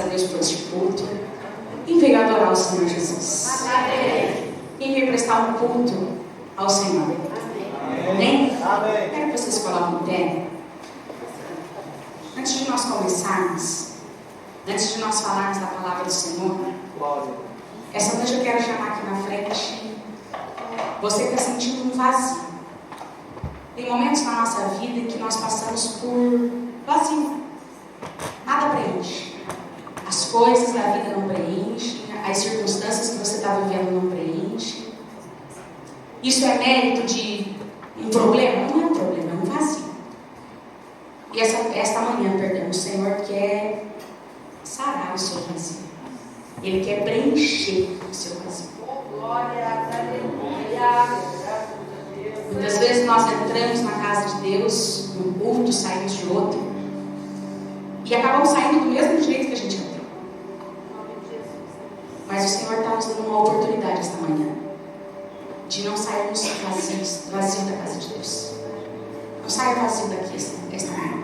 a Deus por este culto. Quem veio adorar o Senhor Jesus? Amém. Quem veio prestar um culto ao Senhor? Amém? Amém. Quero que vocês coloquem em pé. Antes de nós começarmos, antes de nós falarmos da palavra do Senhor, essa noite eu quero chamar aqui na frente você que está sentindo um vazio. Tem momentos na nossa vida em que nós passamos por vazio. Nada preenche. As coisas da vida não preenchem, as circunstâncias que você está vivendo não preenchem. Isso é mérito de um problema? Não é um problema, é um vazio. E esta manhã, o Senhor quer sarar o seu vazio. Ele quer preencher o seu vazio. Glória a Deus. Muitas vezes nós entramos na casa de Deus, num culto, saímos de outro, e acabamos saindo do mesmo jeito que a gente entrou. Mas o Senhor está nos dando uma oportunidade esta manhã de não sairmos vazio da casa de Deus. Não saia vazio daqui esta manhã.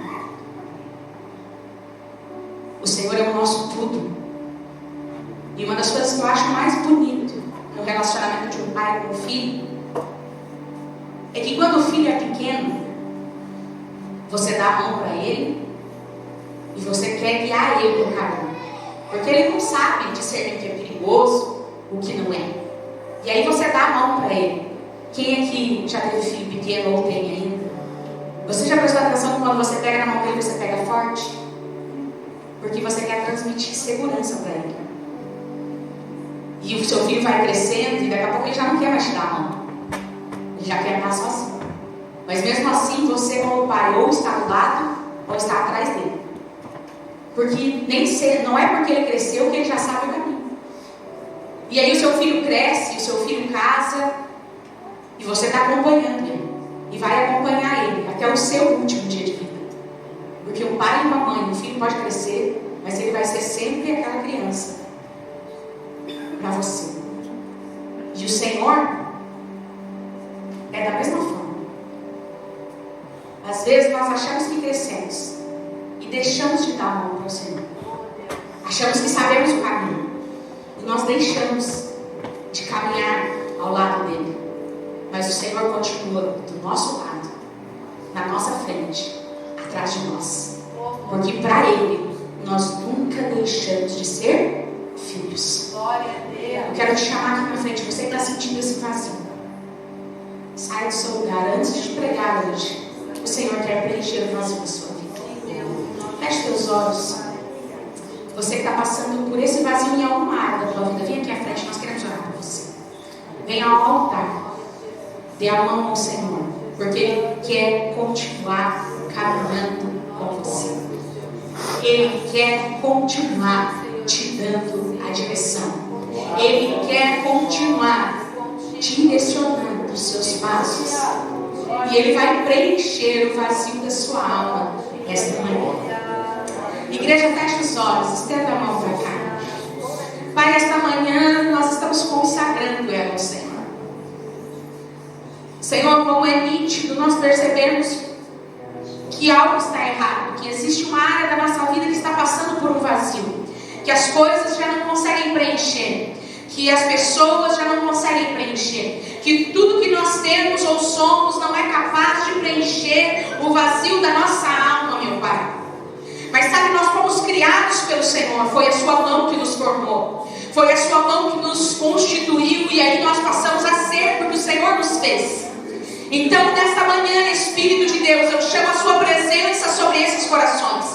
O Senhor é o nosso tudo. E uma das coisas que eu acho mais bonito no relacionamento de um pai com um filho é que quando o filho é pequeno, você dá a mão para ele e você quer guiar ele no caminho, porque ele não sabe discernir o que é perigoso, o que não é. E aí você dá a mão para ele. Quem aqui já teve filho pequeno ou tem ainda? Você já prestou atenção que quando você pega na mão dele, você pega forte? Porque você quer transmitir segurança para ele. E o seu filho vai crescendo e daqui a pouco ele já não quer mais te dar a mão. Ele já quer andar sozinho. Mas mesmo assim, você como pai ou está do lado ou está atrás dele. Porque não é porque ele cresceu que ele já sabe o caminho. E aí o seu filho cresce, o seu filho casa e você está acompanhando ele. E vai acompanhar ele até o seu último dia de vida. Porque o pai e uma mãe, o filho pode crescer, mas ele vai ser sempre aquela criança para você. E o Senhor é da mesma forma. Às vezes nós achamos que crescemos e deixamos de dar a mão para o Senhor. Achamos que sabemos o caminho e nós deixamos de caminhar ao lado dele. Mas o Senhor continua do nosso lado, na nossa frente, atrás de nós. Porque para Ele, nós nunca deixamos de ser filhos. Glória a Deus. Eu quero te chamar aqui na frente, você que está sentindo esse vazio. Saia do seu lugar antes de pregar hoje. O Senhor quer preencher o vazio da sua vida. Feche teus olhos. Você que está passando por esse vazio em alguma área da tua vida, vem aqui à frente, nós queremos orar por você. Venha ao altar. Dê a mão ao Senhor, porque Ele quer continuar caminhando com você. Ele quer continuar te dando a direção. Ele quer continuar direcionando os seus passos. E Ele vai preencher o vazio da sua alma esta manhã. Igreja, feche os olhos, estenda a mão para cá. Pai, esta manhã nós estamos consagrando ela ao Senhor. Senhor, como é nítido nós percebemos que algo está errado, que existe uma área da nossa vida que está passando por um vazio, que as coisas já não conseguem preencher, que as pessoas já não conseguem preencher, que tudo que nós temos ou somos não é capaz de preencher o vazio da nossa alma, meu Pai. Mas sabe, nós fomos criados pelo Senhor, foi a sua mão que nos formou, foi a sua mão que nos constituiu, e aí nós passamos a ser porque o Senhor nos fez. Então, nesta manhã, Espírito de Deus, eu chamo a sua presença sobre esses corações.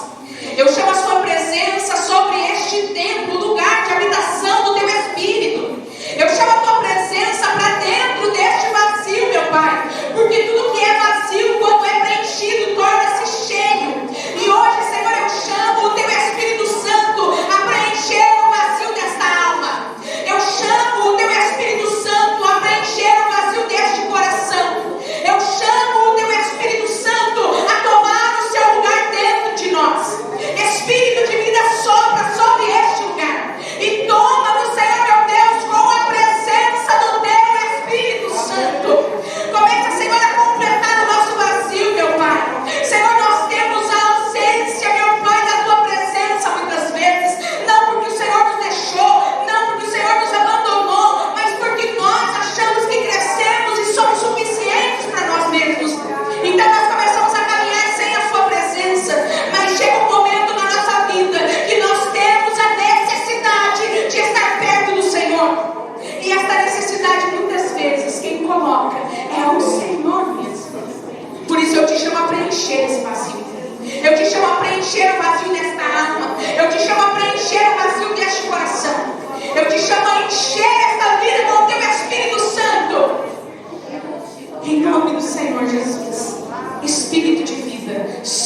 Eu chamo a sua presença sobre este templo, lugar de habitação do teu Espírito. Eu chamo a tua presença para dentro deste vazio, meu Pai. Porque tudo que é vazio, quando é preenchido, torna-se cheio. E hoje, Senhor, eu chamo o teu Espírito Santo a preencher o vazio desta alma. Eu chamo o teu Espírito Santo a preencher o vazio deste coração. Eu chamo o teu Espírito Santo a tomar o seu lugar dentro de nós. Espírito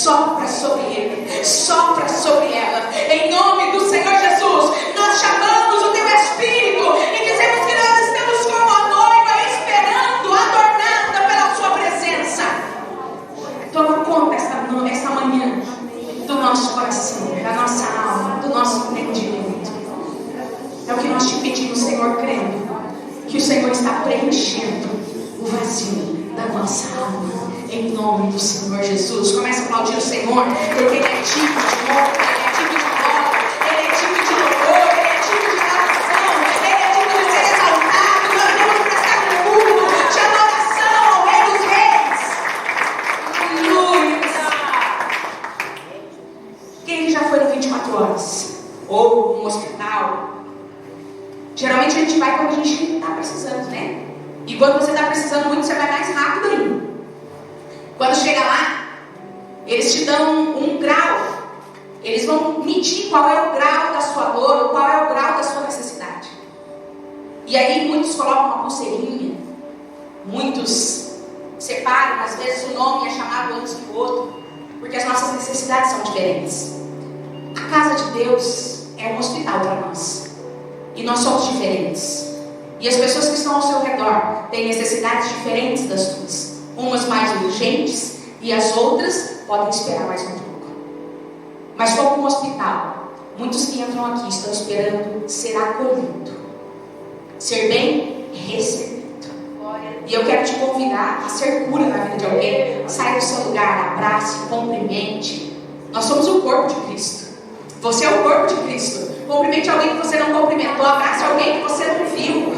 sopra sobre ele, sopra sobre ela. Em nome do Senhor Jesus, nós chamamos o teu Espírito e dizemos que nós estamos como a noiva, esperando, adornada pela sua presença. Toma conta esta manhã do nosso coração, da nossa alma, do nosso entendimento. É o que nós te pedimos, Senhor, crendo que o Senhor está preenchendo o vazio da nossa alma. Em nome do Senhor Jesus. Começa a aplaudir o Senhor, porque Ele é digno de honra, Ele é digno de glória, Ele é digno de louvor, Ele é digno de adoração, Ele é digno de ser exaltado. Nós vamos prestar um culto de adoração ao Rei dos Reis. Aleluia. Quem já foi no 24 horas? Ou no hospital? Geralmente a gente vai quando a gente está precisando, né? E quando você está precisando muito, você vai mais rápido ainda. Quando chega lá, eles te dão um grau. Eles vão medir qual é o grau da sua dor, qual é o grau da sua necessidade. E aí muitos colocam uma pulseirinha, muitos separam, às vezes o nome é chamado antes do outro, porque as nossas necessidades são diferentes. A casa de Deus é um hospital para nós. E nós somos diferentes. E as pessoas que estão ao seu redor têm necessidades diferentes das tuas. Umas mais urgentes e as outras podem esperar mais um pouco. Mas como um hospital, muitos que entram aqui estão esperando ser acolhido, ser bem recebido. E eu quero te convidar a ser cura na vida de alguém. Saia do seu lugar, abrace, cumprimente. Nós somos o corpo de Cristo. Você é o corpo de Cristo. Cumprimente alguém que você não cumprimentou, abrace alguém que você não viu.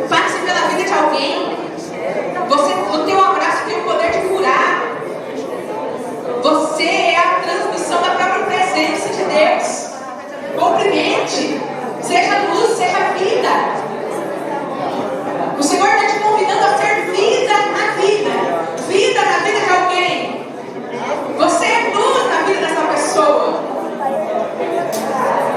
Passe pela vida de alguém. O teu abraço tem o poder de curar. Você é a transmissão da própria presença de Deus. Cumprimente. Seja luz, seja vida. O Senhor está te convidando a ser vida na vida. Vida na vida de alguém. Você é luz na vida dessa pessoa.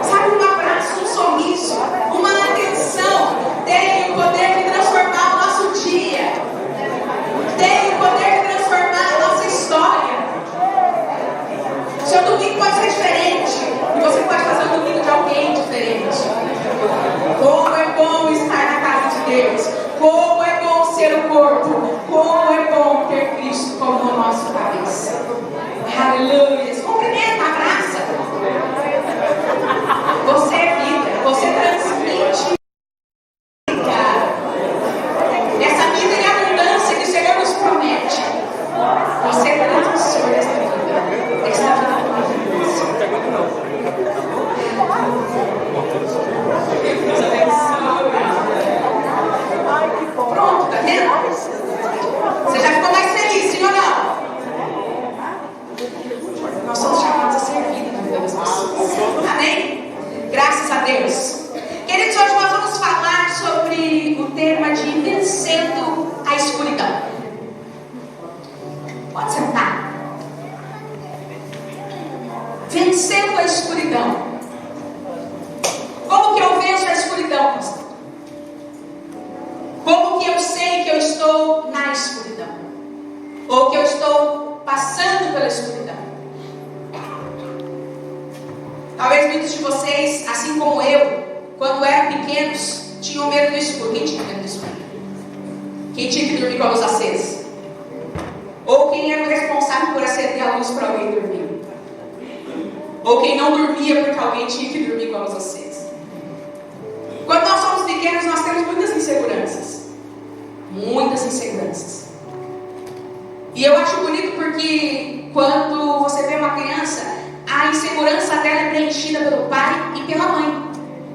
Sabe, um abraço, um sorriso, uma atenção tem o poder de transformar o nosso dia. Tem o poder de transformar a nossa história. Seu domingo pode ser diferente. E você pode fazer o domingo de alguém diferente. Como é bom estar na casa de Deus. Como é bom ser o corpo. Como é bom ter Cristo como o nosso cabeça. Aleluia. Cumprimenta, abraça. Você é vida. Você transmite essa vida em abundância que o Senhor nos promete. Você transmite essa vida. Essa vida em abundância. Pronto, tá vendo? Você já ficou mais feliz, sim ou não? Nós somos chamados a ser vida na vida das pessoas. Amém? Graças a Deus. Queridos, hoje nós vamos falar sobre o tema de vencendo a escuridão. Pode sentar. Vencendo a escuridão. Como que eu venço a escuridão, pastor? Como que eu sei que eu estou na escuridão? Ou que eu estou passando pela escuridão? Talvez muitos de vocês, assim como eu, quando eram pequenos, tinham medo do escuro. Quem tinha medo do escuro? Quem tinha que dormir com a luz acesa? Ou quem era o responsável por acender a luz para alguém dormir? Ou quem não dormia porque alguém tinha que dormir com a luz acesa? Quando nós somos pequenos, nós temos muitas inseguranças. Muitas inseguranças. E eu acho bonito porque quando você vê uma criança, a insegurança dela é preenchida pelo pai e pela mãe.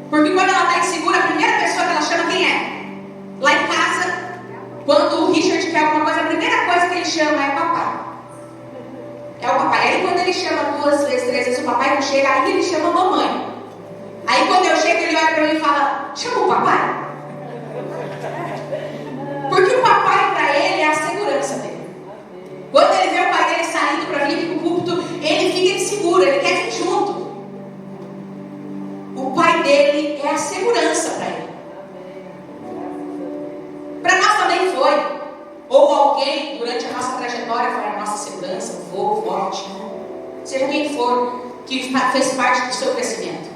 Porque quando ela está insegura, a primeira pessoa que ela chama quem é? Lá em casa, quando o Richard quer alguma coisa, a primeira coisa que ele chama é papai. É o papai. Aí quando ele chama 2 vezes, 3 vezes o papai não chega, aí ele chama a mamãe. Aí quando eu chego, ele olha para mim e fala: chama o papai? Porque o papai para ele é a segurança dele. Quando ele vê o pai dele saindo para vir para o púlpito, ele fica inseguro, ele quer vir junto. O pai dele é a segurança para ele. Para nós também foi. Ou alguém durante a nossa trajetória foi a nossa segurança, o vô, o forte. seja quem for, que fez parte do seu crescimento.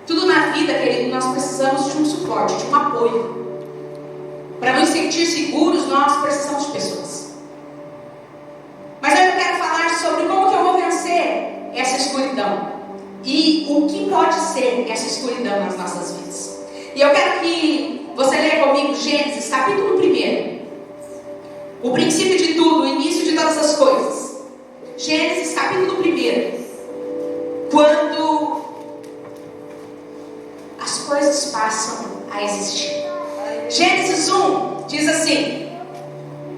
Tudo na vida, querido, nós precisamos de um suporte, de um apoio. Para nos sentir seguros, nós precisamos de pessoas. Mas eu quero falar sobre como que eu vou vencer essa escuridão. E o que pode ser essa escuridão nas nossas vidas. E eu quero que você leia comigo Gênesis, capítulo 1. O princípio de tudo, o início de todas as coisas. Gênesis, capítulo 1. Quando as coisas passam a existir. Gênesis 1 diz assim: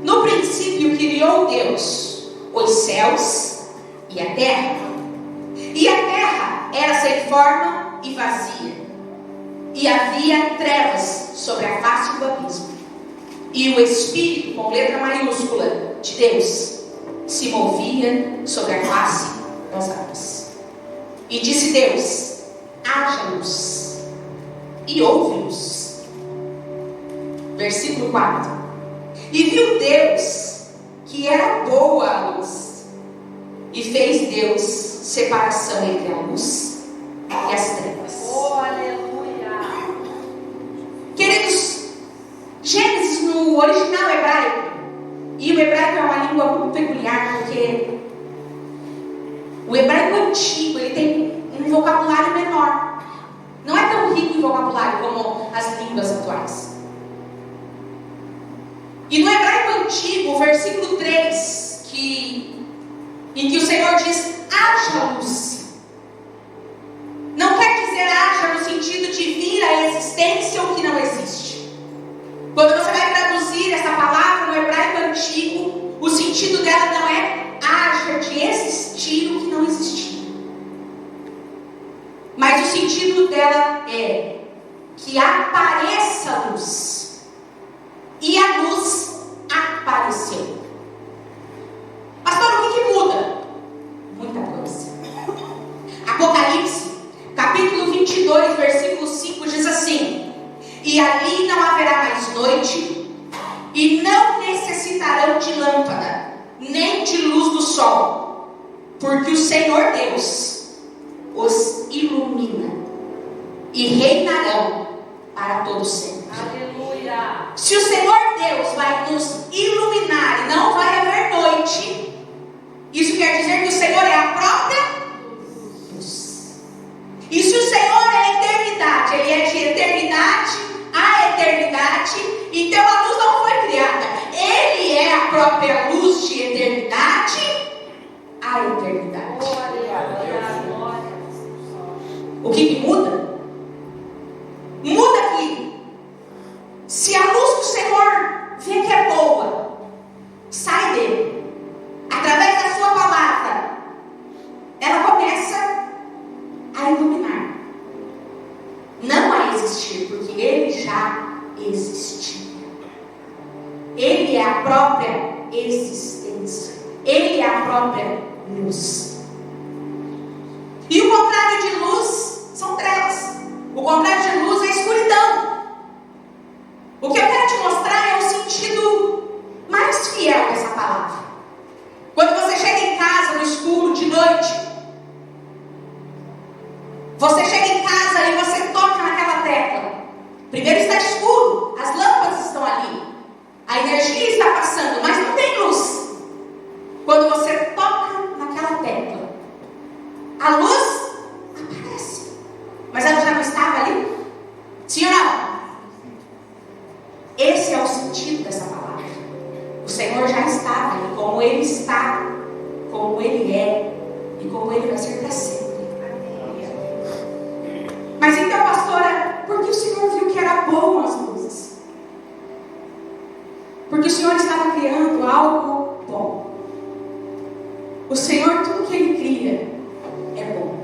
no princípio criou Deus os céus e a terra. E a terra era sem forma e vazia, e havia trevas sobre a face do abismo. E o Espírito, com letra maiúscula, de Deus se movia sobre a face das águas. E disse Deus: haja luz, e houve luz. Versículo 4. E viu Deus que era boa a luz, e fez Deus separação entre a luz e as trevas. Oh, aleluia! Queridos, Gênesis no original hebraico, e o hebraico é uma língua muito peculiar, porque o hebraico antigo, ele tem um vocabulário menor. Não é tão rico em vocabulário como as línguas atuais. E no hebraico antigo, o versículo 3, em que o Senhor diz: haja luz, não quer dizer haja no sentido de vir à existência o que não existe. Quando você vai traduzir essa palavra no hebraico antigo, o sentido dela não é haja de existir o que não existia, mas o sentido dela é que apareça luz. E a luz apareceu. Pastor, o que muda? Muita coisa. Apocalipse, capítulo 22, versículo 5 diz assim: e ali não haverá mais noite, e não necessitarão de lâmpada, nem de luz do sol, porque o Senhor Deus os ilumina, e reinarão para todo sempre. Aleluia! Se o Senhor Deus vai nos iluminar e não vai haver noite, isso quer dizer que o Senhor é a própria luz. E se o Senhor é a eternidade, Ele é de eternidade a eternidade, então a luz não foi criada. Ele é a própria luz de eternidade a eternidade. Oh, aleluia! O que muda? Muda que se a luz do Senhor vê que é boa, sai dele, através da sua palavra, ela começa a iluminar, não a existir, porque ele já existia. Ele é a própria existência, ele é a própria luz. E o contrário de luz são trevas. O contrário de luz é escuridão. O que eu quero te mostrar é o sentido mais fiel dessa palavra. Quando você chega em casa no escuro, de noite, você chega em casa e você toca naquela tecla. Primeiro está escuro, as lâmpadas estão ali, a energia está passando, mas não tem luz. Quando você toca naquela tecla, a luz aparece, mas ela já não estava ali? Sim ou não? Esse é o sentido dessa palavra. O Senhor já estava ali, como Ele está, como Ele é e como Ele vai ser para sempre. Mas então, pastora, por que o Senhor viu que era bom as luzes? Porque o Senhor estava criando algo bom. O Senhor, tudo que Ele cria é bom.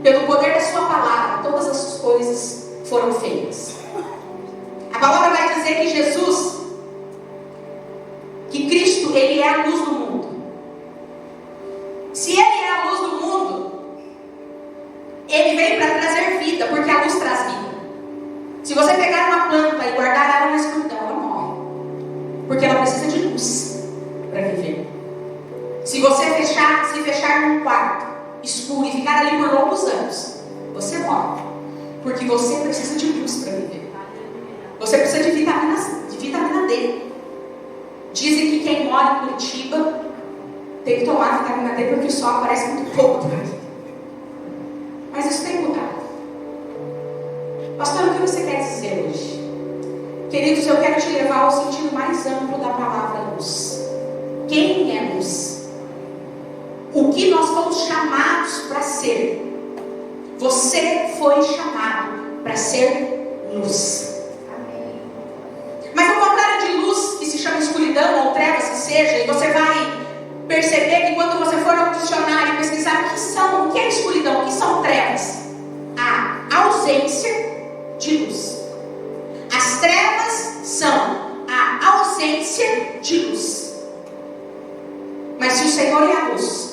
Pelo poder da sua palavra, todas as coisas foram feitas. A palavra vai dizer que Jesus, que Cristo, Ele é a luz do mundo. Se Ele é a luz do mundo, Ele veio para trazer vida, porque a luz traz vida. Se você pegar uma planta e guardar ela na escuridão, ela morre, porque ela precisa de luz para viver. Se Se você se fechar num quarto escuro e ficar ali por longos anos, você morre. Porque você precisa de luz para viver. Você precisa de vitamina D. Dizem que quem mora em Curitiba tem que tomar vitamina D porque o sol aparece muito pouco por aqui. Mas isso tem mudado. Pastor, o que você quer dizer hoje? Queridos, eu quero te levar ao sentido mais amplo da palavra luz. Quem é luz? O que nós fomos chamados para ser? Você foi chamado para ser luz. Amém. Mas ao contrário de luz, que se chama escuridão ou trevas que seja, e você vai perceber que quando você for ao dicionário e pesquisar o que é escuridão, o que são trevas, a ausência de luz. As trevas são a ausência de luz. Mas se o Senhor é a luz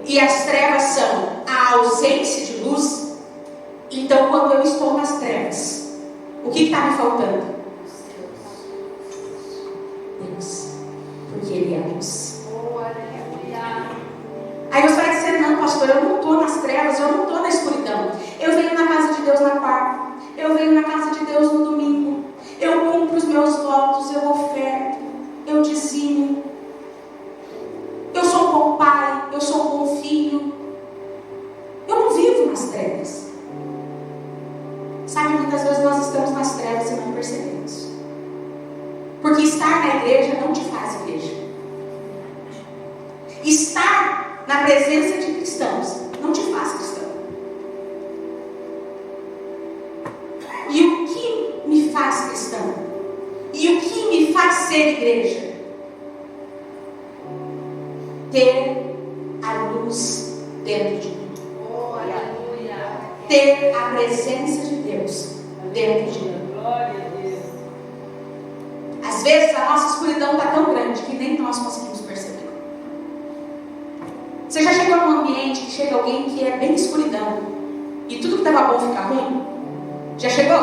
e as trevas são a ausência de luz, então quando eu estou nas trevas, o que está me faltando? Deus, porque Ele é a luz. Aí você vai dizer, não pastor, eu não estou nas trevas, eu não estou na escuridão. Eu venho na casa de Deus na quarta, eu venho na casa de Deus no domingo, eu cumpro os meus votos, eu oferto, eu dizimo, eu sou um bom pai, eu sou um bom filho. Eu não vivo nas trevas. Sabe, muitas vezes nós estamos nas trevas e não percebemos. Porque estar na igreja não te faz igreja. Estar na presença de cristãos não te faz cristão. E o que me faz cristão? E o que me faz ser igreja? Ter a luz dentro de mim. Oh, aleluia. Ter a presença de Deus dentro de mim. Glória a Deus. Às vezes a nossa escuridão está tão grande que nem nós conseguimos perceber. Você já chegou num ambiente que chega alguém que é bem escuridão e tudo que estava bom fica ruim? Já chegou?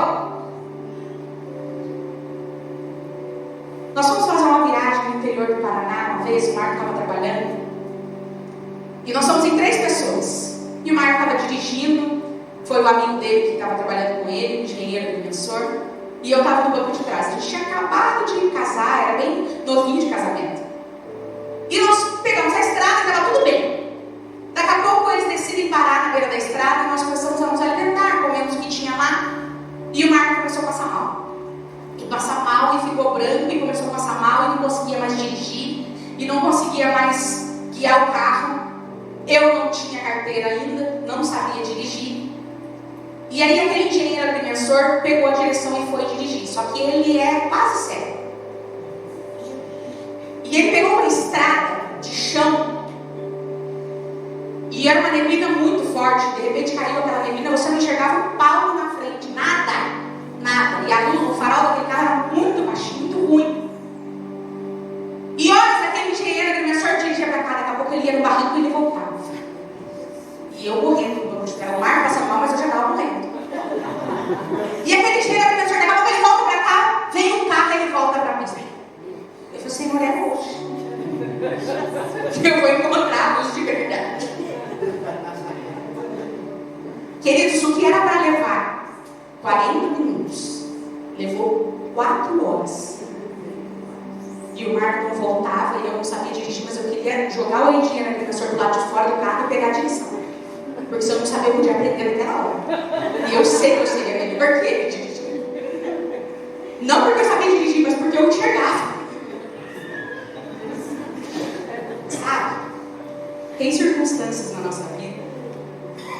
Nós fomos fazer uma viagem no interior do Paraná uma vez, o Marco estava trabalhando e nós fomos em 3 pessoas e o Marco estava dirigindo, foi o amigo dele que estava trabalhando com ele, engenheiro, defensor, e eu estava no banco de trás. A gente tinha acabado de casar, era bem novinho de casamento. E nós pegamos a estrada, estava tudo bem. Daqui a pouco eles decidem parar na beira da estrada e nós começamos a nos alimentar, comemos o que tinha lá. E o Marco começou a passar mal. E passar mal e ficou branco e começou a passar mal e não conseguia mais dirigir. E não conseguia mais guiar o carro. Eu não tinha carteira ainda, não sabia dirigir. E aí aquele engenheiro agrimensor pegou a direção e foi dirigir. Só que ele é quase cego. E ele pegou uma estrada de chão. E era uma neblina muito forte. De repente caiu aquela neblina, você não enxergava um palmo na frente. Nada. Nada. E a luz, o farol daquele carro era muito baixinho, muito ruim. E olha, aquele engenheiro agrimensor dirigia para cá. Daqui a pouco ele ia no barranco e ele voltava. E eu morrendo. O Marco passando mal, mas eu já estava morrendo. E aquele engenheiro agrimensor, daqui a pouco ele volta para cá. Vem um carro e ele volta para a pista. Eu falei, Senhor, é hoje. Eu vou encontrar a luz de verdade. Queridos, o que era para levar 40 minutos, levou 4 horas. E o Marco não voltava e eu não sabia dirigir, mas eu queria jogar o engenheiro agrimensor do lado de fora do carro e pegar a direção. Porque se eu não sabia, eu podia aprender naquela hora. E eu sei que eu seria melhor que ele dirigir. Não porque eu sabia dirigir, mas porque eu enxergava. Sabe? Tem circunstâncias na nossa vida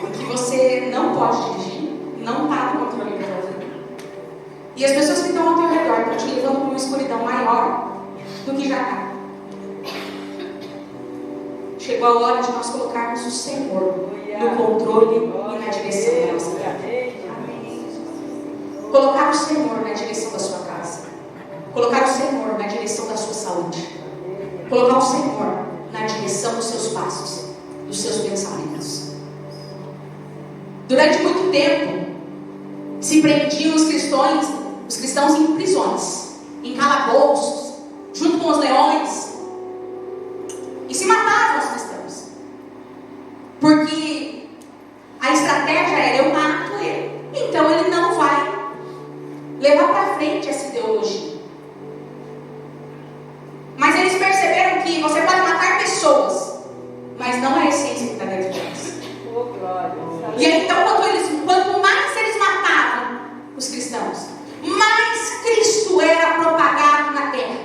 em que você não pode dirigir, não está no controle da sua vida. E as pessoas que estão ao teu redor estão te levando para uma escuridão maior do que já está. Chegou a hora de nós colocarmos o Senhor no controle e na direção da nossa vida. Colocar o Senhor na direção da sua casa. Colocar o Senhor na direção da sua saúde. Colocar o Senhor na direção dos seus passos, dos seus pensamentos. Durante muito tempo, se prendiam os cristãos em prisões, em calabouços, junto com os leões. E se matavam os cristãos. Porque a estratégia era: eu mato ele, então ele não vai levar para frente essa ideologia. Mas eles perceberam que você pode matar pessoas, mas não é a essência que está dentro delas. E aí, então, quanto mais eles matavam os cristãos, mais Cristo era propagado na terra.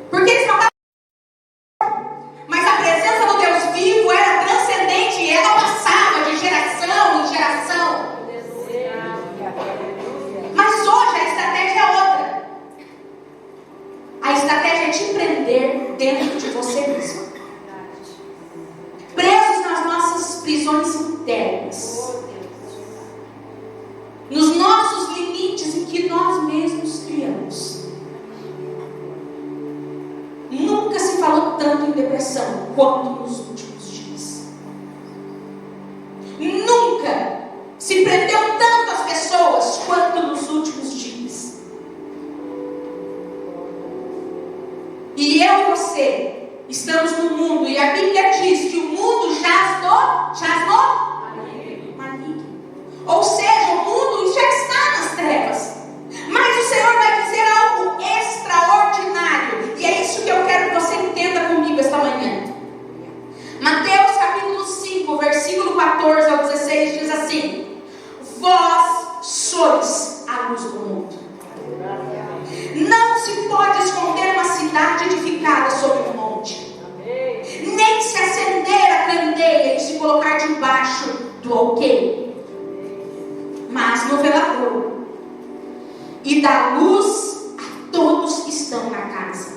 Porque eles matavam, mas a presença do Deus vivo era transcendente e ela passava de geração em geração. Mas hoje a estratégia é outra. A estratégia é te prender dentro de você mesmo, presos nas nossas prisões internas, nos nossos limites em que nós mesmos criamos. Nunca se falou tanto em depressão quanto nos últimos dias. Nunca se prendeu tanto as pessoas quanto nos últimos dias. E eu e você estamos no mundo, e a Bíblia diz que o mundo jaz no maligno. Ou seja, o mundo já está nas trevas. Mas o Senhor vai dizer algo extraordinário. E é isso que eu quero que você entenda comigo esta manhã. Mateus capítulo 5, versículo 14 ao 16 diz assim: vós sois a luz do mundo. Não se pode esconder uma cidade edificada sobre um monte, nem se acender a candeia e se colocar debaixo do alqueire, mas no velador, e dá luz a todos que estão na casa.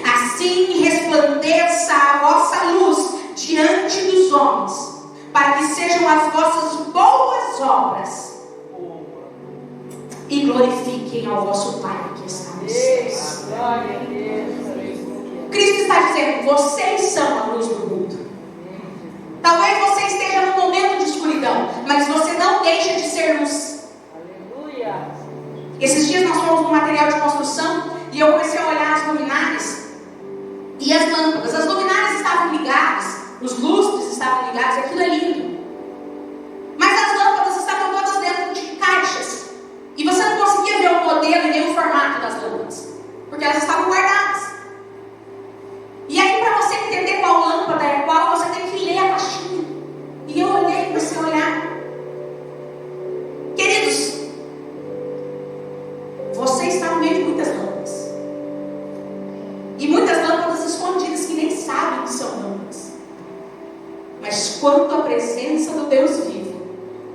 Assim resplandeça a vossa luz diante dos homens, para que sejam as vossas boas obras e glorifiquem ao vosso Pai que está nos céus. Cristo está dizendo: vocês são a luz do mundo. Talvez você esteja num momento de escuridão, mas você não deixa de ser luz. Esses dias nós fomos no material de construção e eu comecei a olhar as luminárias e as lâmpadas. As luminárias estavam ligadas, os lustres estavam ligados, aquilo é lindo. Mas as lâmpadas estavam todas dentro de caixas e você não conseguia ver o modelo e nem o formato das lâmpadas, porque elas estavam guardadas. E aí, para você entender qual lâmpada é qual, você tem que ler a caixinha. E eu olhei, comecei a olhar. Queridos, você está no meio de muitas lâmpadas. E muitas lâmpadas escondidas que nem sabem que são lâmpadas. Mas quando a presença do Deus vivo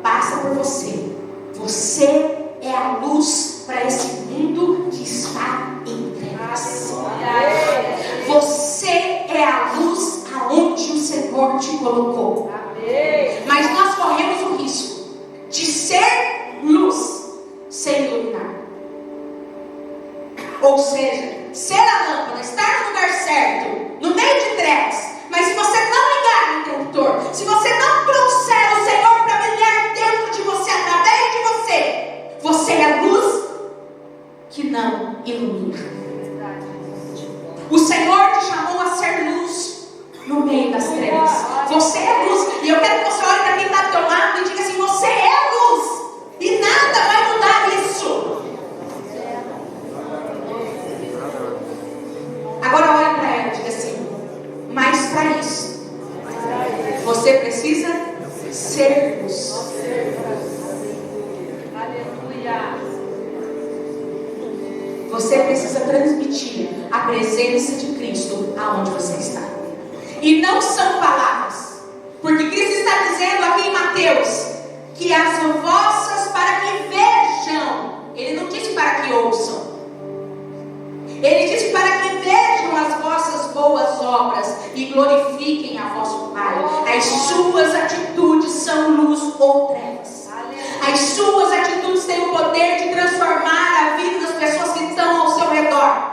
passa por você, você é a luz para esse mundo que está em trevas. Você é a luz aonde o Senhor te colocou. Mas nós corremos o risco de ser luz sem iluminar. Ou seja, ser a lâmpada, estar no lugar certo, no meio de trevas. Mas se você não ligar no interruptor, se você não trouxer o Senhor para brilhar dentro de você, através de você, você é luz que não ilumina. O Senhor te chamou a ser luz no meio das trevas. Você é luz. E eu quero que você olhe para quem está do teu lado e diga assim: você é luz. E nada vai mudar isso. Agora olhe para ela e diga assim: mas para isso, você precisa ser luz. Aleluia. Você precisa transmitir a presença de Cristo aonde você está. E não são palavras. Porque Cristo está dizendo aqui em Mateus que as vossas para que vejam. Ele não disse para que ouçam. Ele disse para que vejam as vossas boas obras e glorifiquem a vosso Pai. As suas atitudes são luz ou trevas. As suas atitudes têm o poder de transformar a vida das pessoas que estão ao seu redor.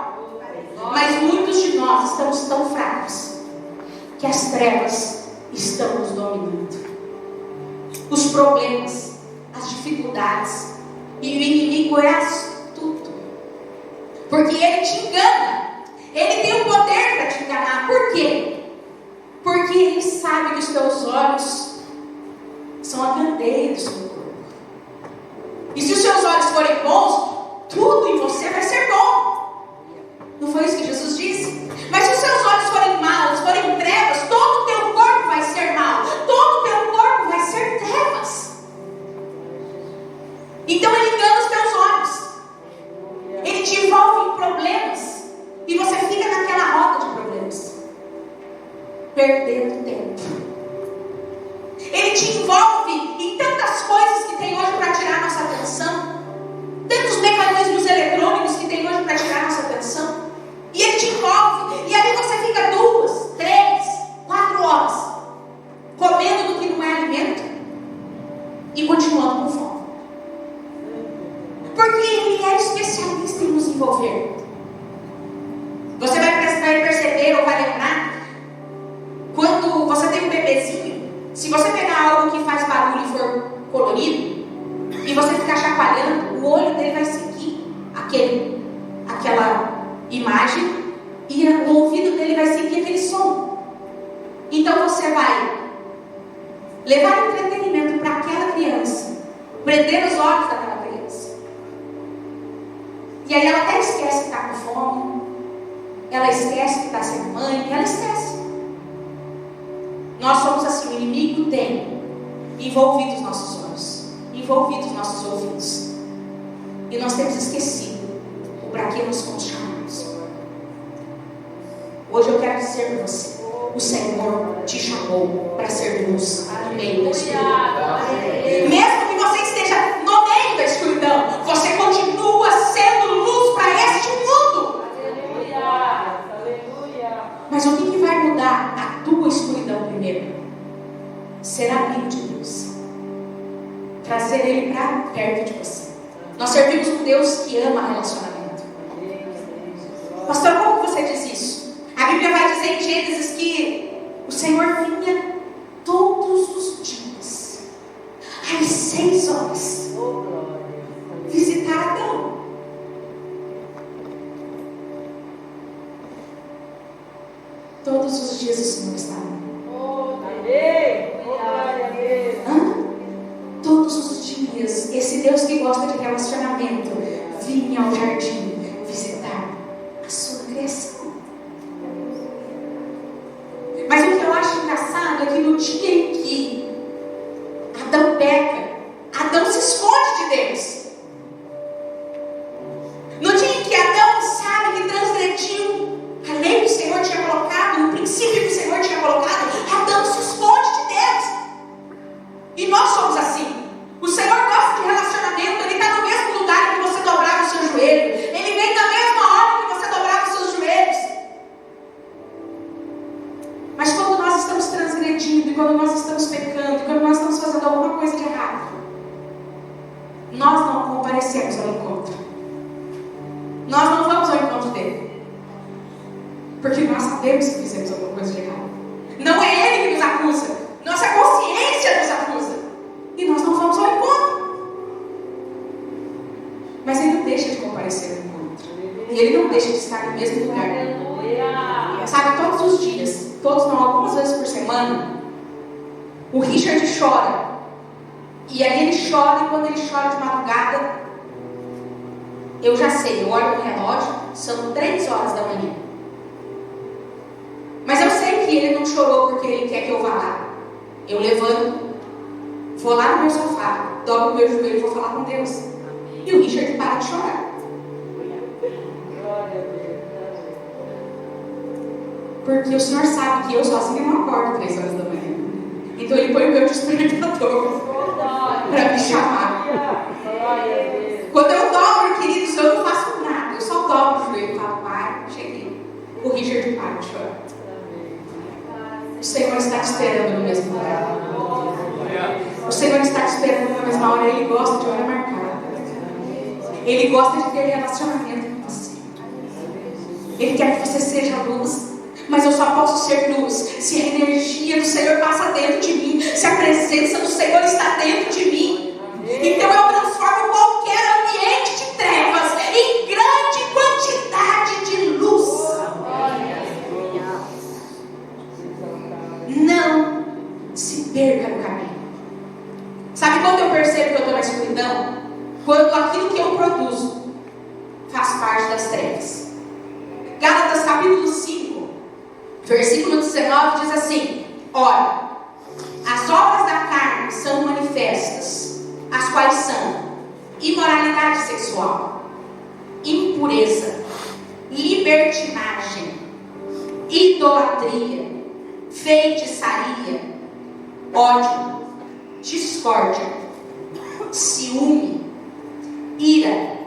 Mas muitos de nós estamos tão fracos que as trevas estão nos dominando. Os problemas, as dificuldades, e o inimigo é astuto, porque ele te engana. Ele tem o poder para te amar. Por quê? Porque Ele sabe que os teus olhos são a candeia do seu corpo. E se os seus olhos forem bons, tudo em você vai ser bom. Não foi isso que Jesus disse? Mas se os seus olhos forem maus, forem trevas, todo o teu corpo vai ser mau. Todo o teu corpo vai ser trevas. Então Ele engana os teus olhos. Ele te envolve em problemas. E você fica naquela roda de problemas, perdendo tempo. Ele te envolve em tantas coisas que tem hoje para tirar nossa atenção, tantos mecanismos eletrônicos que tem hoje para tirar nossa atenção, e Ele te envolve, e aí você fica 2, 3, 4 horas comendo do que não é alimento e continuando com fome, porque Ele é especialista em nos envolver. Você vai perceber ou vai lembrar, quando você tem um bebezinho, se você pegar algo que faz barulho e for colorido, e você ficar chacoalhando, o olho dele vai seguir aquela imagem, e o ouvido dele vai seguir aquele som. Então você vai levar entretenimento para aquela criança, prender os olhos daquela criança, e aí ela até esquece que está com fome, ela esquece que está sendo mãe, ela esquece. Nós somos assim, o inimigo tem envolvido os nossos olhos, envolvido os nossos ouvidos, e nós temos esquecido o para que nós fomos chamados. Hoje eu quero dizer para você, o Senhor te chamou para ser luz no meio da escuridão. Mesmo que você esteja no meio da escuridão, você continua sendo luz para este mundo. Mas o que vai mudar a tua escuridão primeiro? Ser amigo de Deus, trazer Ele para perto de você. Nós servimos um Deus que ama relacionamento. Pastor, como você diz isso? A Bíblia vai dizer em Gênesis que o Senhor vinha todos os dias, às 6 horas, visitar Adão. Todos os dias o Senhor estava. Todos os dias, esse Deus que gosta de relacionamento vinha ao jardim visitar a sua criação. Mas o que eu acho engraçado é que no dia em que Adão peca, Adão se esconde de Deus. No dia em que Adão sabe que transgrediu a lei que o Senhor tinha colocado, o princípio que o Senhor tinha colocado, Adão se esconde de Deus. E nós somos assim. O Senhor gosta de relacionamento. Ele está no mesmo lugar que você dobrava o seu joelho. Ele vem na mesma hora que você dobrava os seus joelhos. Mas quando nós estamos transgredindo, e quando nós estamos pecando, e quando nós estamos fazendo alguma coisa de errado, nós não comparecemos ao encontro. Nós não vamos ao encontro dele, porque nós sabemos que fizemos alguma coisa de errado. Não é ele que nos acusa, nossa consciência nos acusa, e nós não vamos ao encontro. Mas ele não deixa de comparecer ao encontro, e ele não deixa de estar no mesmo lugar. Sabe, todos os dias, todos não, algumas vezes por semana, o Richard chora, e aí ele chora, e quando ele chora de madrugada, eu já sei, eu olho no relógio, são 3 horas da manhã. Mas eu sei que ele não chorou porque ele quer que eu vá lá. Eu levanto, vou lá no meu sofá, dobro o meu joelho e vou falar com Deus. E o Richard para de chorar. Porque o Senhor sabe que eu sozinha não acordo 3 horas da manhã. Então ele põe o meu despertador para me chamar. Quando eu dobro, queridos, eu não faço nada. Eu só dobro o joelho e falo, pai, cheguei. O Richard para de chorar. O Senhor está te esperando no mesmo lugar. O Senhor está te esperando na mesma hora. Ele gosta de hora marcada. Ele gosta de ter relacionamento com você. Ele quer que você seja luz. Mas eu só posso ser luz se a energia do Senhor passa dentro de mim, se a presença do Senhor está dentro de mim. Então eu transformo qualquer ambiente de trevas em grande quantidade de luz. perca no caminho. Sabe quando eu percebo que eu estou na escuridão? Quando aquilo que eu produzo faz parte das trevas. Gálatas capítulo 5, versículo 19 diz assim: ora, as obras da carne são manifestas, as quais são imoralidade sexual, impureza, libertinagem, idolatria, feitiçaria, ódio, discórdia, ciúme, ira,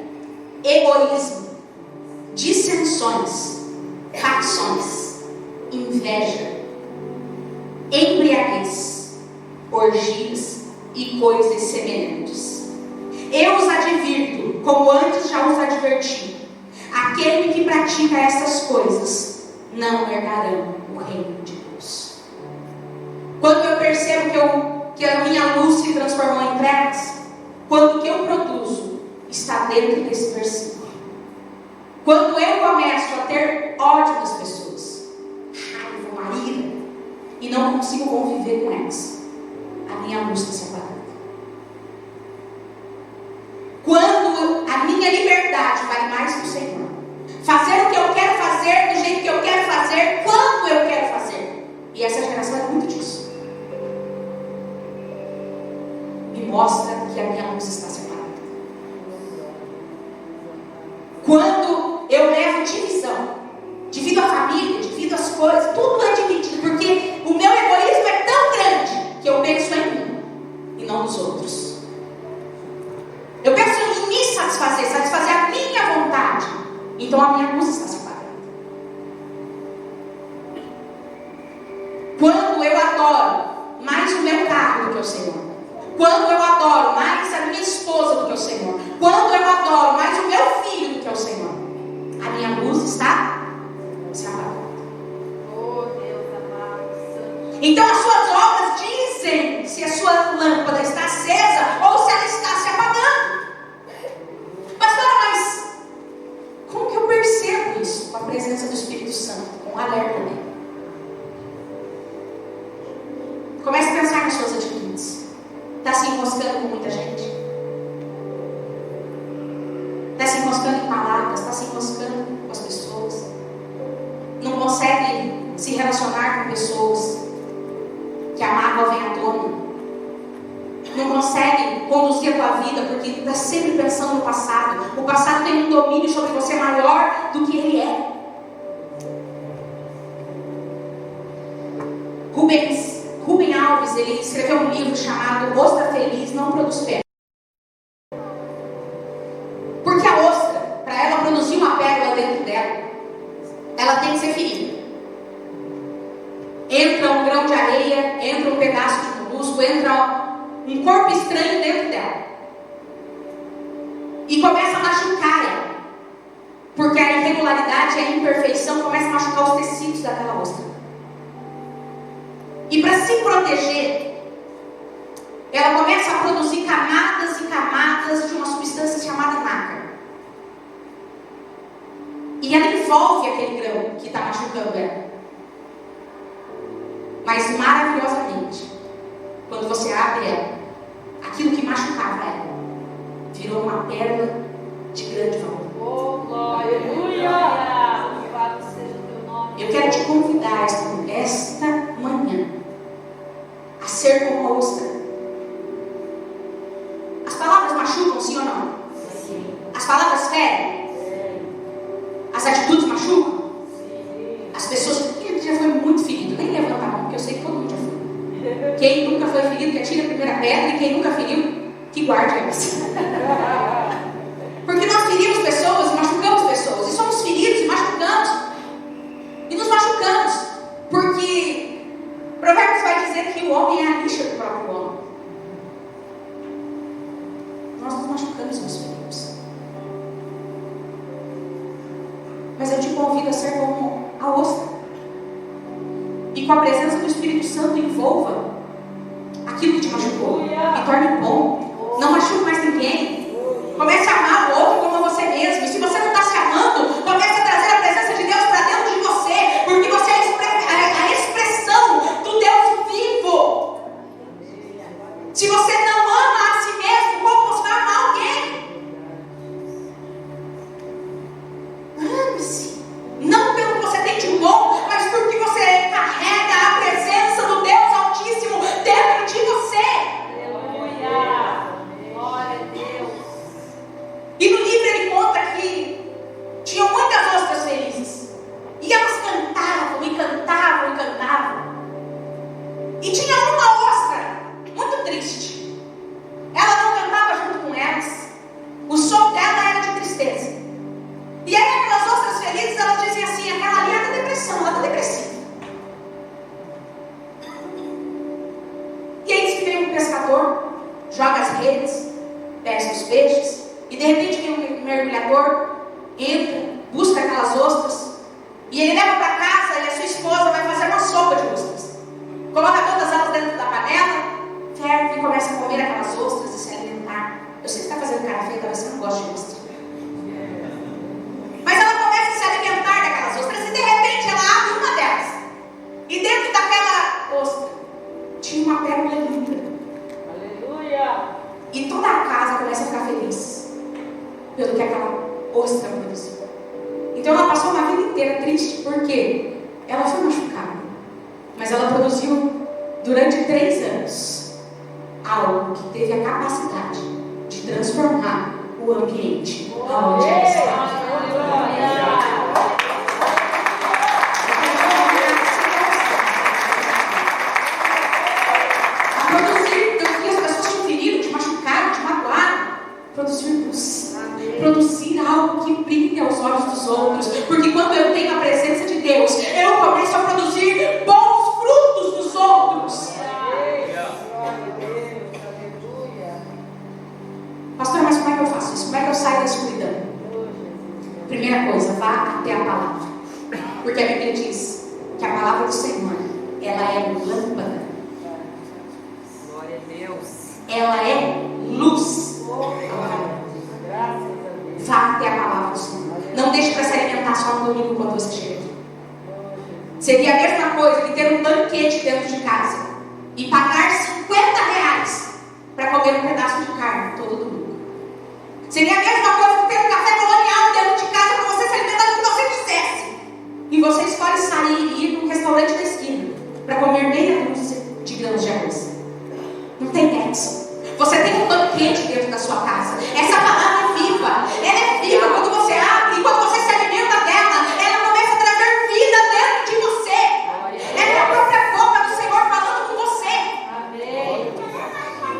egoísmo, dissensões, facções, inveja, embriaguez, orgias e coisas semelhantes. Eu os advirto, como antes já os adverti: aquele que pratica essas coisas não herdarão o reino de Deus. Quando eu percebo que a minha luz se transformou em trevas, quando o que eu produzo está dentro desse versículo, quando eu começo a ter ódio das pessoas, raiva, uma ira, e não consigo conviver com elas, a minha luz está se apagando. Quando a minha liberdade vale mais que o Senhor, fazer o que eu quero fazer, do jeito que eu quero fazer, quando eu quero fazer, e essa geração é muito disso, me mostra que a minha luz está se apagando. Quando eu levo divisão, divido a família, divido as coisas, tudo é dividido, porque o meu egoísmo é tão grande que eu penso em mim e não nos outros. Eu penso em me satisfazer a minha vontade. Então a minha luz está se apagando. Quando eu adoro mais o meu carro do que o Senhor, quando eu adoro mais a minha esposa do que o Senhor, quando eu adoro mais o meu filho do que o Senhor, a minha luz está se apagando. Oh, Deus amado. Então as suas obras dizem se a sua lâmpada está acesa ou se ela está se apagando. Pastora, mas como que eu percebo isso? Com a presença do Espírito Santo, com o alerta dele. Comece a pensar nas suas atitudes. Está se enroscando com muita gente? Está se enroscando em palavras? Está se enroscando com as pessoas? Não consegue se relacionar com pessoas que a mágoa vem à tona? Não consegue conduzir a tua vida porque está sempre pensando no passado. O passado tem um domínio sobre você maior do que ele é. Rubem Alves, ele escreveu um livro chamado Ostra Feliz Não Produz Pérola. Porque a ostra, para ela produzir uma pérola dentro dela, ela tem que ser ferida. Entra um grão de areia, entra um pedaço de molusco, entra um corpo estranho dentro dela e começa a machucar ela, porque a irregularidade e a imperfeição começa a machucar os tecidos daquela ostra. E para se proteger, ela começa a produzir camadas e camadas de uma substância chamada nácar, e ela envolve aquele grão que está machucando ela. Mas maravilhosamente, quando você abre ela, aquilo que machucava ela virou uma pérola de grande valor. Oh, glória, aleluia! Louvado seja o teu nome. Eu quero te convidar esta manhã a ser como a ostra. As palavras machucam, sim ou não? Sim. As palavras ferem? As atitudes machucam? Sim. As pessoas... Quem já foi muito ferido? Nem levanta a mão, porque eu sei que todo mundo já foi. Quem nunca foi ferido, que atire a primeira pedra. E quem nunca feriu, que guarde elas. Porque nós ferimos pessoas e machucamos pessoas. E somos feridos e machucamos. E nos machucamos. Porque Provérbios vai dizer que o homem é a lixa do próprio homem. Nós nos machucamos e nos ferimos. Mas eu te convido a ser como a ostra. E com a presença do Espírito Santo envolva aquilo que te machucou e torne bom. Não machuque mais ninguém. Comece a amar o outro como você mesmo. E se você não está se amando, comece a trazer a presença de Deus para dentro de você, porque você é a expressão do Deus vivo. pescador, joga as redes, pesca os peixes, e de repente vem um mergulhador, entra, busca aquelas ostras, e ele leva para casa, e a sua esposa vai fazer uma sopa de ostras. Coloca todas elas dentro da panela, ferve e começa a comer aquelas ostras e se alimentar. Eu sei que você está fazendo cara feia, talvez você não goste de ostra. Mas ela começa a se alimentar daquelas ostras e de repente ela abre uma delas. E dentro daquela ostra tinha uma pérola linda. Aleluia! E toda a casa começa a ficar feliz pelo que aquela ostra produziu. Então ela passou uma vida inteira triste porque ela foi machucada. Mas ela produziu durante 3 anos algo que teve a capacidade de transformar o ambiente onde ela estava. A produzir, do que as pessoas te feriram, te machucaram, te magoaram, produzir luz. Produzir algo que brilha aos olhos dos outros. Porque quando eu tenho a presença de Deus, eu começo a produzir bons frutos dos outros. Pastor, mas como é que eu faço isso? Como é que eu saio da escuridão? Primeira coisa, vá até a palavra. Porque a Bíblia diz que a palavra do Senhor, ela é lâmpada. Glória a Deus. Ela é luz. Vá até a palavra do Senhor. Não deixe para se alimentar só no domingo quando você chega aqui. Seria a mesma coisa que ter um banquete dentro de casa e pagar R$50 para comer um pedaço de carne todo domingo. Seria a mesma coisa que ter um café colonial dentro de casa para você se alimentar do que você quisesse. E você escolhe sair e ir num restaurante da esquina para comer meia dúzia de grãos de arroz. Não tem nexo. Você tem um banquete dentro da sua casa. Essa palavra é viva. Ela é viva quando você abre e quando você se alimenta dela. Ela começa a trazer vida dentro de você. Ela é a própria boca do Senhor falando com você. Amém.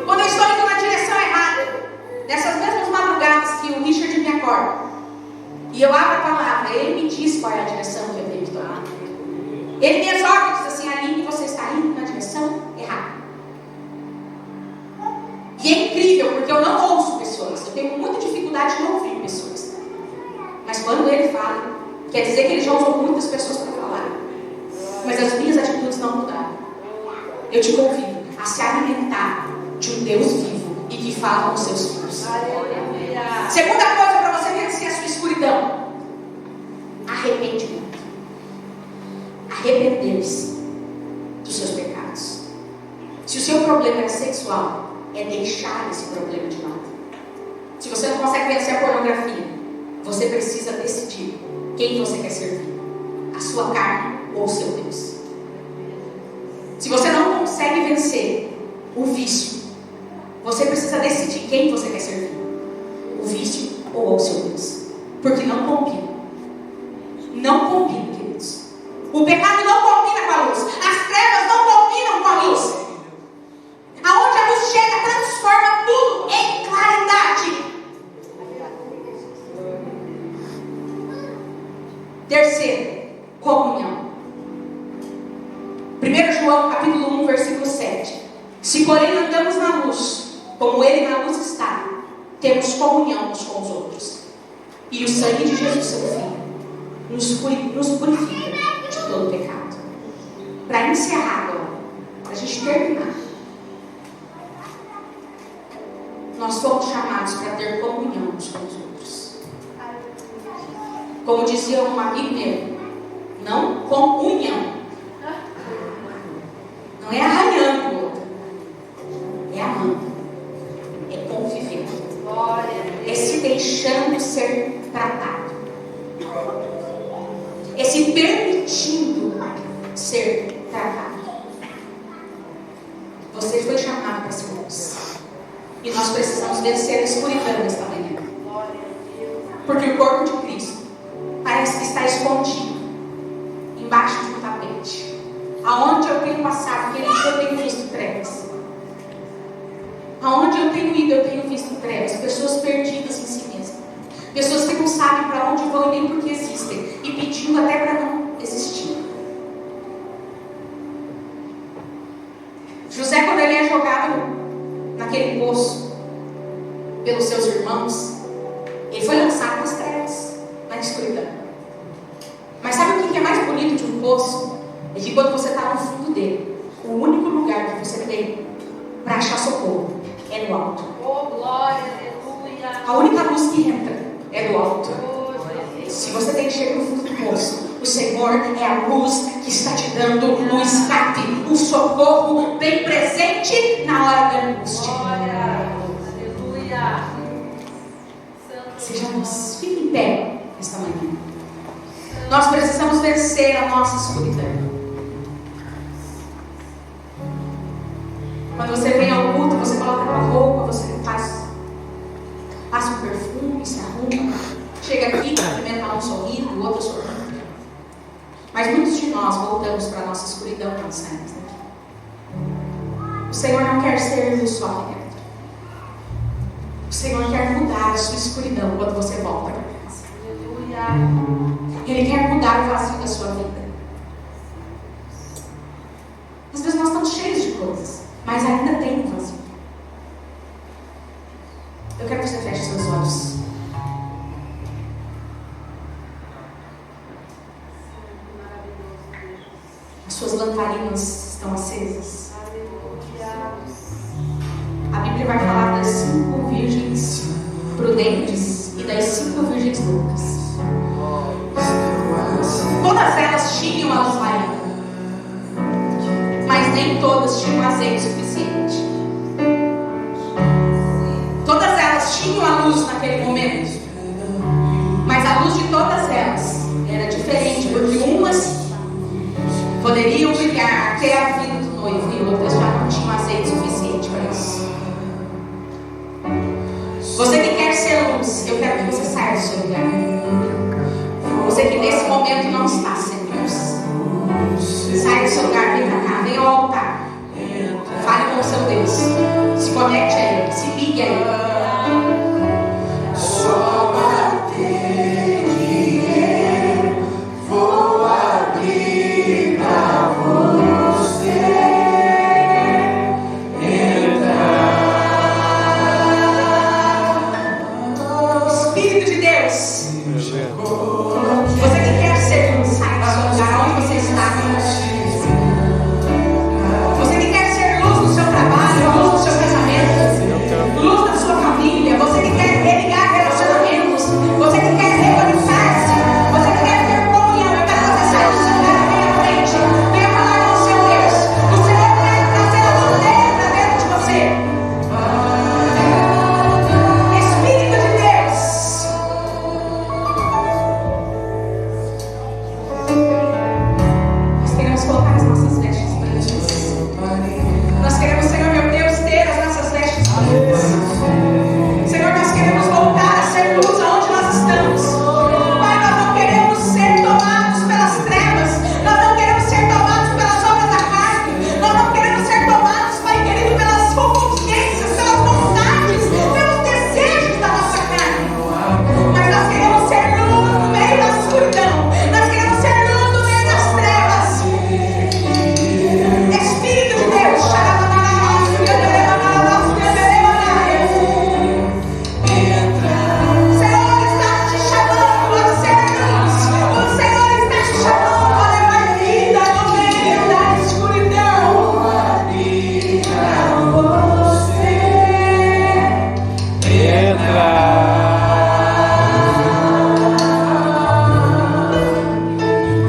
Quando eu estou indo na direção errada, nessas mesmas madrugadas que o Richard me acorda, e eu abro a palavra, ele me diz qual é a direção que eu tenho que tomar. Ele me exorta e diz assim: Aline, você está indo na direção errada. E é incrível, porque eu não ouço pessoas. Eu tenho muita dificuldade de ouvir pessoas. Mas quando ele fala, quer dizer que ele já usou muitas pessoas para falar. Mas as minhas atitudes não mudaram. Eu te convido a se alimentar de um Deus vivo e que fala com seus filhos. Segunda coisa para você vencer a sua escuridão: arrependimento. Arrepender-se dos seus pecados. Se o seu problema é sexual, é deixar esse problema de lado. Se você não consegue vencer a pornografia, você precisa decidir quem você quer servir: a sua carne ou o seu Deus. Se você não consegue vencer o vício, você precisa decidir quem você quer servir: o vício ou o seu Deus. Porque não combina. Não combina, queridos. O pecado não combina com a luz. As trevas não combinam com a luz. Aonde a luz chega, transforma tudo em claridade. Terceiro, comunhão. 1 João capítulo 1, versículo 7. Se porém andamos na luz, como Ele na luz está, temos comunhão uns com os outros. E o sangue de Jesus, seu Filho, nos purifica de todo pecado. Para encerrar agora, para a gente terminar, nós fomos chamados para ter comunhão uns com os outros. Como dizia um amigo meu, não comunhão. Não é arranhando o outro, é amando, é convivendo, é se deixando ser tratado, é se permitindo ser tratado. Você foi chamado para ser luz. E nós precisamos vencer a escuridão nesta manhã. Porque o corpo de Cristo parece que está escondido embaixo de um tapete. Aonde eu tenho passado, queridos, eu tenho visto trevas. Aonde eu tenho ido, eu tenho visto trevas. Pessoas perdidas em si mesmas. Pessoas que não sabem para onde vão e nem porque existem. E pedindo até para não existir. José, quando ele é jogado naquele poço pelos seus irmãos, ele foi lançado nas trevas, na escuridão. Mas sabe o que é mais bonito de um poço? É que quando você está no fundo dele, o único lugar que você tem para achar socorro é no alto. Oh, glória, aleluia. A única luz que entra é do alto. Oh, Jesus. Se você tem que chegar no fundo do poço, o Senhor é a luz que está te dando o escape, o socorro bem presente na hora da angústia. Glória, aleluia. Sejamos, fique em pé esta manhã. Nós precisamos vencer a nossa escuridão. Quando você vem ao culto, você coloca uma roupa, você passa um perfume, se arruma, chega aqui, cumprimenta um sorriso, o outro sorriso. Mas muitos de nós voltamos para a nossa escuridão quando saímos daqui. O Senhor não quer ser luz só aqui dentro. O Senhor quer mudar a sua escuridão quando você volta para casa. Aleluia. Ele quer mudar o vazio da sua vida. Às vezes nós estamos cheios de coisas, mas ainda tem um vazio. Eu quero que você feche seus olhos. As suas lamparinas estão acesas. A Bíblia vai falar das 5 virgens prudentes e das 5 virgens loucas. Todas elas tinham a lamparina, mas nem todas tinham azeite suficiente. Todas elas tinham a luz naquele momento, mas a luz de todas elas era diferente, porque umas poderiam brilhar até a vida do noivo e outras já não tinham azeite suficiente para isso. Você que quer ser luz, eu quero que você saia do seu lugar. Você que nesse momento não está sendo luz, sai do seu lugar, vem para cá, vem ao altar. Fale com o seu Deus. Se conecte a Ele, se ligue a Ele. Só bater que eu vou abrir pra você entrar. Espírito de Deus, você que quer ser luz, sai do seu lugar, onde você está. Você que quer ser luz no seu trabalho, luz no seu casamento, luz na sua família, você que quer religar relacionamentos, você que quer reconectar-se, você que quer ter comunhão, eu quero que você saia do seu lugar, venha à frente, venha falar com o seu Deus. O Senhor quer trazer a luz dele para dentro de você. Espírito de Deus, nós queremos colocar as nossas vestes brancas. Nós queremos, Senhor meu Deus, ter as nossas vestes brancas. Senhor, nós queremos voltar a ser luz aonde nós estamos. Pai, nós não queremos ser tomados pelas trevas. Nós não queremos ser tomados pelas obras da carne. Nós não queremos ser tomados, Pai querido, pelas concupiscências, pelas vontades, pelos desejos da nossa carne. Mas nós queremos ser luz no meio da escuridão. Nós queremos ser luz no meio das trevas. Espírito de Deus, Senhor está te chamando a ser luz. O Senhor está te chamando a levar vida no meio da escuridão.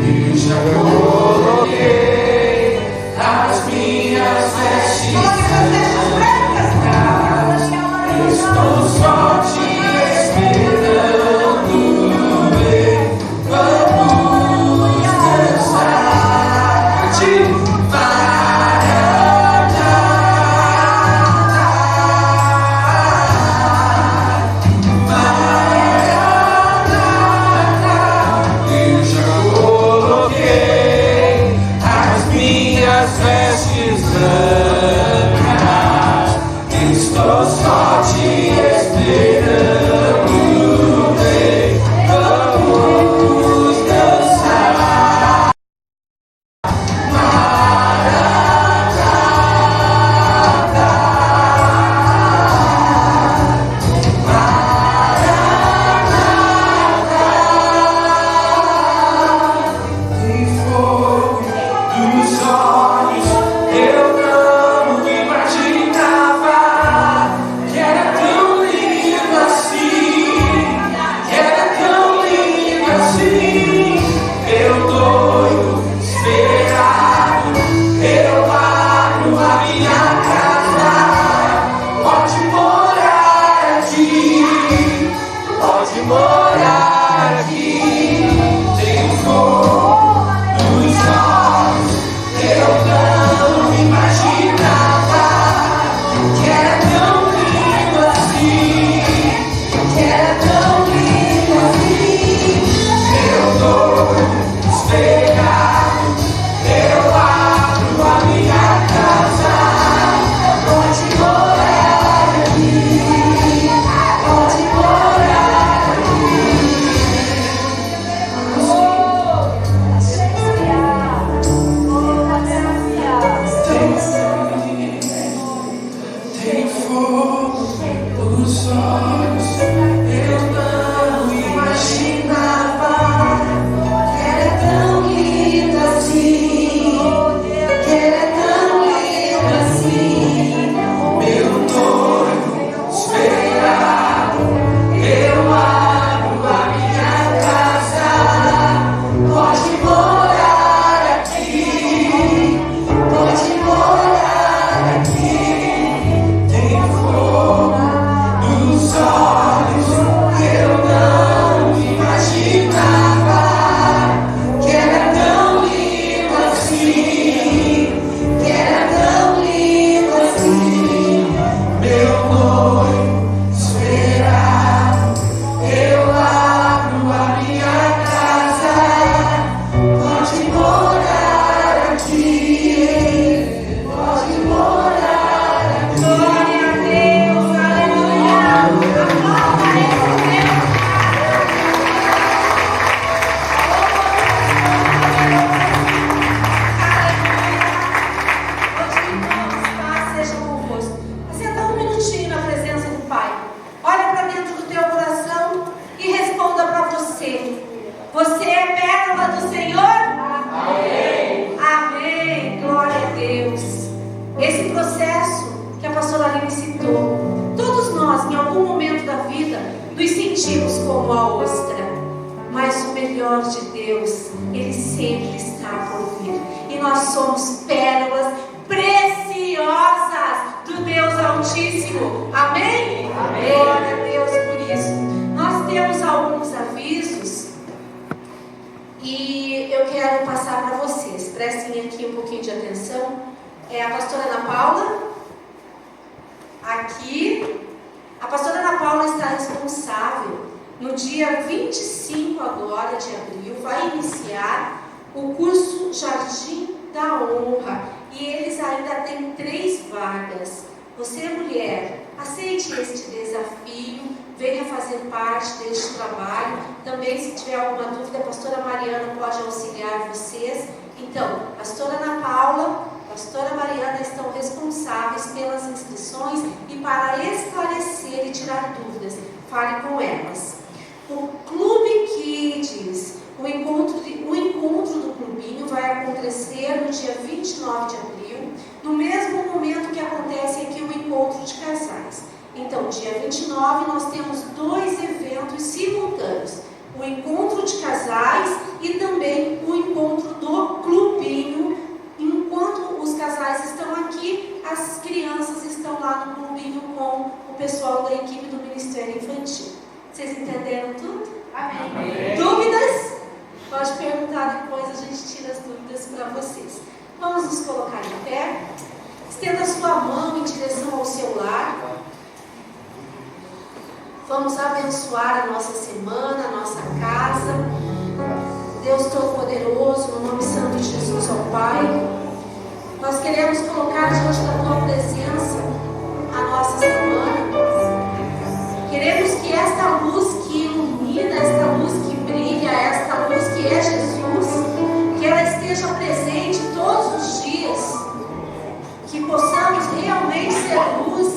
E já coloquei as minhas vestes Coloque suas vestes brancas. estou só te esperando ver. Vamos dançar de eu já coloquei as minhas vestes brancas. Estou só te esperando ver. Vamos dançar. Esse processo que a pastora Aline citou, todos nós, em algum momento da vida, nos sentimos como a ostra, mas o melhor de Deus, Ele sempre está por vir, e nós somos pérolas preciosas do Deus Altíssimo. Amém? Amém. Glória a Deus por isso. Nós temos alguns avisos e eu quero passar para vocês. Prestem aqui um pouquinho de atenção. A pastora Ana Paula, aqui. A pastora Ana Paula está responsável. No dia 25 agora de abril, vai iniciar o curso Jardim da Honra. E eles ainda têm 3 vagas. Você, mulher, aceite este desafio, venha fazer parte deste trabalho. Também, se tiver alguma dúvida, a pastora Mariana pode auxiliar vocês. Então, a pastora Ana Paula, a pastora Mariana estão responsáveis pelas inscrições e para esclarecer e tirar dúvidas. Fale com elas. O Clube Kids, o encontro do clubinho vai acontecer no dia 29 de abril, no mesmo momento que acontece aqui o encontro de casais. Então, dia 29 nós temos 2 eventos simultâneos, o encontro de casais e também o encontro do clubinho. Enquanto os casais estão aqui, as crianças estão lá no clubinho com o pessoal da equipe do Ministério Infantil. Vocês entenderam tudo? Amém. Dúvidas? Pode perguntar depois, a gente tira as dúvidas para vocês. Vamos nos colocar em pé. Estenda a sua mão em direção ao seu lar. Vamos abençoar a nossa semana, a nossa casa. Deus Todo-Poderoso, no nome santo de Jesus, ao Pai, nós queremos colocar diante da Tua presença a nossa semana. Queremos que esta luz que ilumina, esta luz que brilha, esta luz que é Jesus, que ela esteja presente todos os dias, que possamos realmente ser luz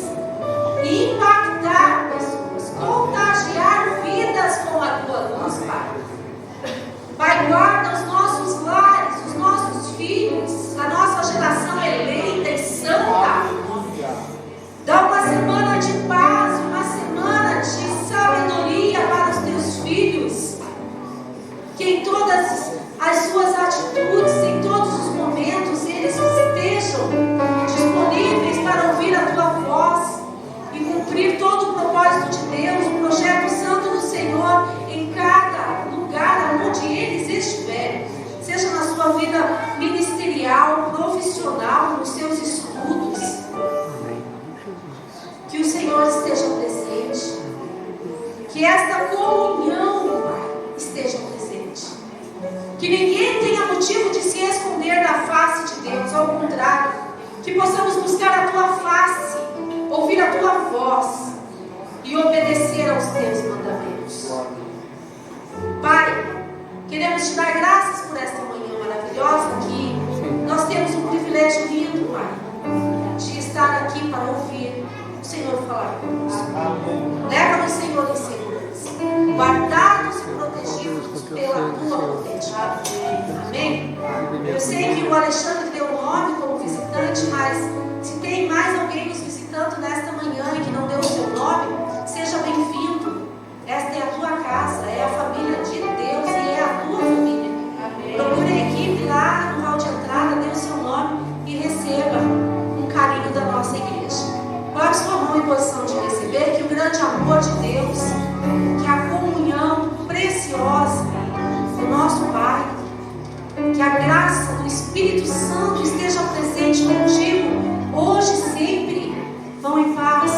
e impactar pessoas, contagiar vidas com a Tua luz, Pai. Pai, guarda os nossos lares, os nossos filhos, a nossa geração eleita e santa. Dá uma semana de paz, uma semana de sabedoria para os Teus filhos. Que em todas as suas atitudes, em todos os momentos, eles estejam disponíveis para ouvir a Tua voz e cumprir todo o propósito de Deus, o projeto santo do Senhor em cada lugar onde eles estiverem, seja na sua vida ministerial, profissional, nos seus estudos. Que o Senhor esteja presente, que esta comunhão, Pai, esteja presente, que ninguém tenha motivo de se esconder da face de Deus, ao contrário, que possamos buscar a Tua face, ouvir a Tua voz e obedecer aos Teus mandamentos. Pai, queremos Te dar graças por esta manhã maravilhosa, que nós temos um privilégio lindo, Pai, de estar aqui para ouvir o Senhor falar conosco. Leva-nos, Senhor, em segurança, guardar-nos e protegidos pela Tua potente. Amém? Eu sei que o Alexandre deu o nome como visitante, mas se tem mais alguém nos visitando nesta manhã e que não deu o seu nome, seja bem-vindo. Esta é a tua casa, é a família de Deus e é a tua família. Procure a equipe lá no hall de entrada, dê o seu nome e receba um carinho da nossa igreja. Coloque sua mão em posição de receber, que o grande amor de Deus, que a comunhão preciosa do nosso Pai, que a graça do Espírito Santo esteja presente contigo, hoje e sempre. Vão em paz.